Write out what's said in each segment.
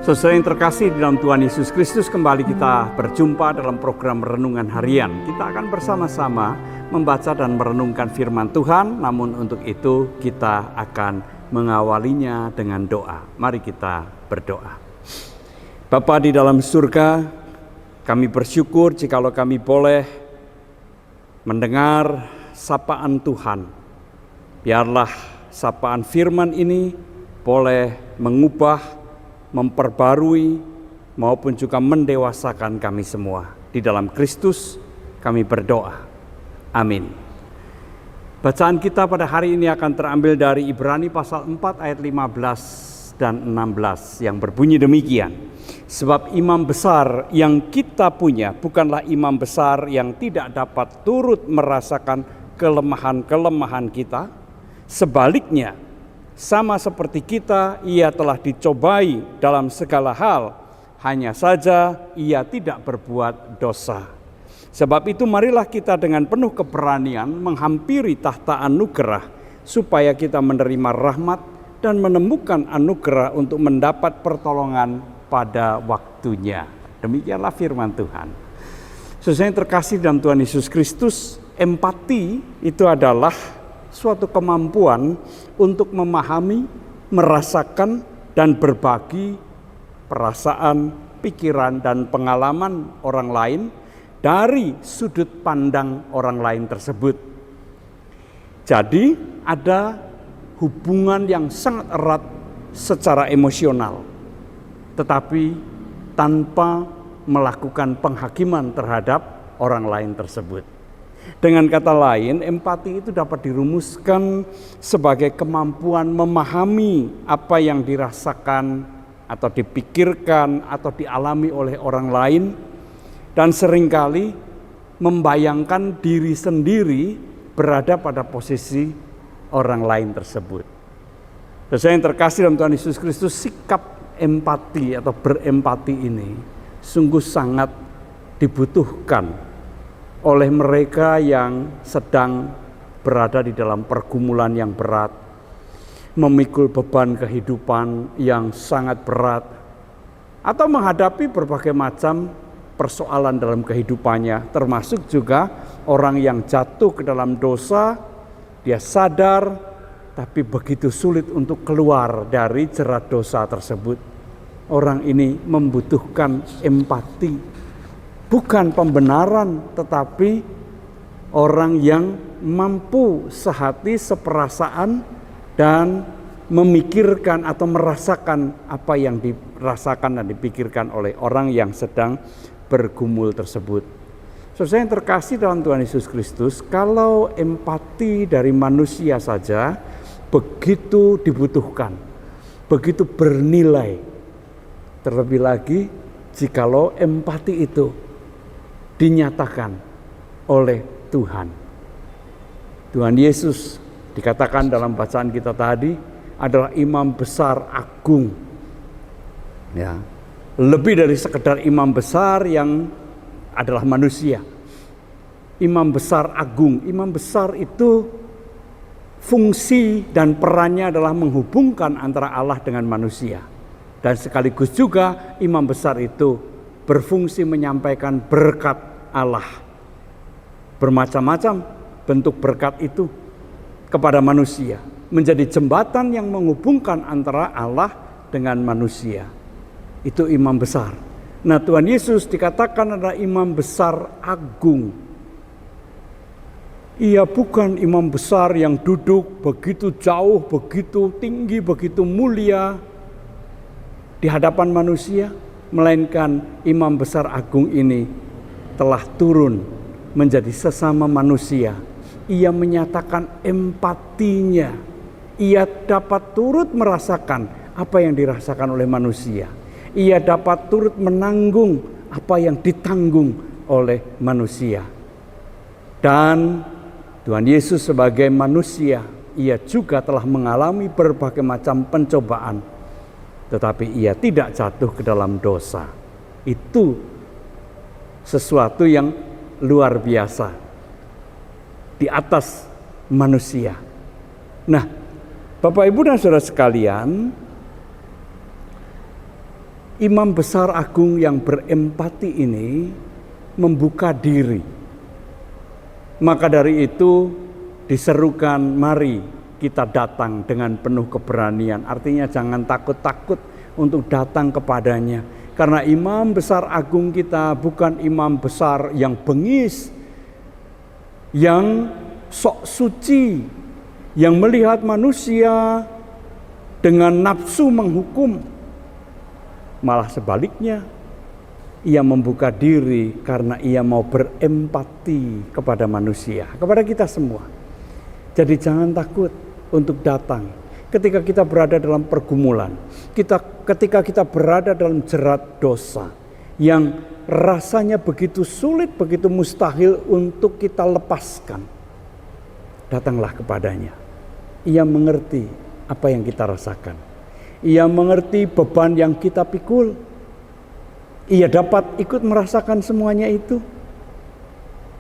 Saudara yang terkasih di dalam Tuhan Yesus Kristus, kembali kita berjumpa dalam program Renungan Harian. Kita akan bersama-sama membaca dan merenungkan firman Tuhan, namun untuk itu kita akan mengawalinya dengan doa. Mari kita berdoa. Bapa di dalam surga, kami bersyukur jikalau kami boleh mendengar sapaan Tuhan. Biarlah sapaan firman ini boleh mengubah, memperbarui maupun juga mendewasakan kami semua. Di dalam Kristus kami berdoa. Amin. Bacaan kita pada hari ini akan terambil dari Ibrani pasal 4 ayat 15 dan 16 yang berbunyi demikian. Sebab imam besar yang kita punya bukanlah imam besar yang tidak dapat turut merasakan kelemahan-kelemahan kita. Sebaliknya, sama seperti kita, ia telah dicobai dalam segala hal, hanya saja ia tidak berbuat dosa. Sebab itu marilah kita dengan penuh keberanian menghampiri tahta anugerah, supaya kita menerima rahmat dan menemukan anugerah untuk mendapat pertolongan pada waktunya. Demikianlah firman Tuhan. Saudara yang terkasih dalam Tuhan Yesus Kristus, empati itu adalah suatu kemampuan untuk memahami, merasakan, dan berbagi perasaan, pikiran, dan pengalaman orang lain dari sudut pandang orang lain tersebut. Jadi ada hubungan yang sangat erat secara emosional, tetapi tanpa melakukan penghakiman terhadap orang lain tersebut. Dengan kata lain, empati itu dapat dirumuskan sebagai kemampuan memahami apa yang dirasakan atau dipikirkan atau dialami oleh orang lain, dan seringkali membayangkan diri sendiri berada pada posisi orang lain tersebut. Saudara yang terkasih dalam Tuhan Yesus Kristus, sikap empati atau berempati ini sungguh sangat dibutuhkan oleh mereka yang sedang berada di dalam pergumulan yang berat, memikul beban kehidupan yang sangat berat, atau menghadapi berbagai macam persoalan dalam kehidupannya, termasuk juga orang yang jatuh ke dalam dosa. Dia sadar, tapi begitu sulit untuk keluar dari jerat dosa tersebut. Orang ini membutuhkan empati. Bukan pembenaran, tetapi orang yang mampu sehati, seperasaan, dan memikirkan atau merasakan apa yang dirasakan dan dipikirkan oleh orang yang sedang bergumul tersebut. Saudara yang terkasih dalam Tuhan Yesus Kristus, kalau empati dari manusia saja begitu dibutuhkan, begitu bernilai, terlebih lagi jikalau empati itu dinyatakan oleh Tuhan. Tuhan Yesus dikatakan dalam bacaan kita tadi adalah imam besar agung. Ya, lebih dari sekedar imam besar yang adalah manusia. Imam besar agung, imam besar itu fungsi dan perannya adalah menghubungkan antara Allah dengan manusia. Dan sekaligus juga imam besar itu berfungsi menyampaikan berkat Allah. Bermacam-macam bentuk berkat itu kepada manusia, menjadi jembatan yang menghubungkan antara Allah dengan manusia. Itu imam besar. Nah, Tuhan Yesus dikatakan adalah imam besar agung. Ia bukan imam besar yang duduk begitu jauh, begitu tinggi, begitu mulia di hadapan manusia, melainkan imam besar agung ini telah turun menjadi sesama manusia. Ia menyatakan empatinya. Ia dapat turut merasakan apa yang dirasakan oleh manusia. Ia dapat turut menanggung apa yang ditanggung oleh manusia. Dan Tuhan Yesus sebagai manusia, ia juga telah mengalami berbagai macam pencobaan, tetapi ia tidak jatuh ke dalam dosa. Itu sesuatu yang luar biasa di atas manusia. Nah, Bapak Ibu dan Saudara sekalian, Imam besar agung yang berempati ini membuka diri. Maka dari itu diserukan, mari kita datang dengan penuh keberanian. Artinya jangan takut-takut untuk datang kepadanya. Karena imam besar agung kita bukan imam besar yang bengis, yang sok suci, yang melihat manusia dengan nafsu menghukum. Malah sebaliknya, ia membuka diri karena ia mau berempati kepada manusia, kepada kita semua. Jadi jangan takut untuk datang ketika kita berada dalam pergumulan, ketika kita berada dalam jerat dosa yang rasanya begitu sulit, begitu mustahil untuk kita lepaskan. Datanglah kepadanya. Ia mengerti apa yang kita rasakan. Ia mengerti beban yang kita pikul. Ia dapat ikut merasakan semuanya itu.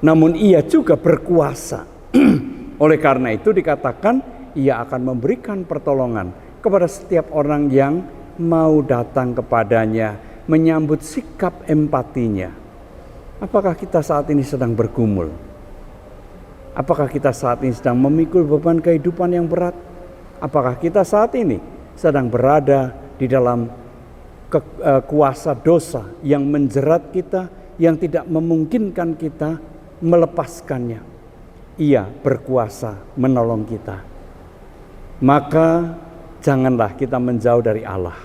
Namun ia juga berkuasa. Oleh karena itu dikatakan ia akan memberikan pertolongan kepada setiap orang yang mau datang kepadanya, menyambut sikap empatinya. Apakah kita saat ini sedang bergumul? Apakah kita saat ini sedang memikul beban kehidupan yang berat? Apakah kita saat ini sedang berada di dalam kuasa dosa yang menjerat kita, yang tidak memungkinkan kita melepaskannya? Ia berkuasa menolong kita. Maka janganlah kita menjauh dari Allah.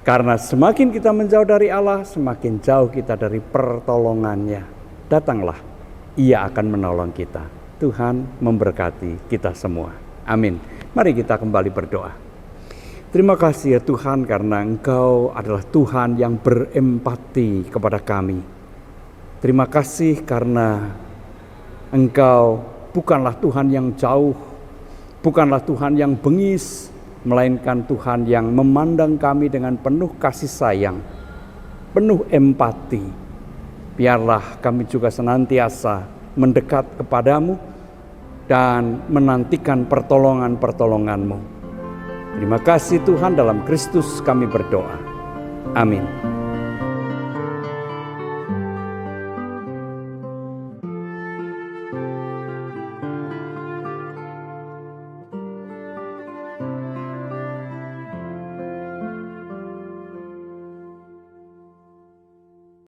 Karena semakin kita menjauh dari Allah, semakin jauh kita dari pertolongannya. Datanglah, ia akan menolong kita. Tuhan memberkati kita semua. Amin. Mari kita kembali berdoa. Terima kasih ya Tuhan, karena Engkau adalah Tuhan yang berempati kepada kami. Terima kasih karena Engkau bukanlah Tuhan yang jauh, bukanlah Tuhan yang bengis, melainkan Tuhan yang memandang kami dengan penuh kasih sayang, penuh empati. Biarlah kami juga senantiasa mendekat kepadamu dan menantikan pertolongan-pertolongan-Mu. Terima kasih Tuhan, dalam Kristus kami berdoa. Amin.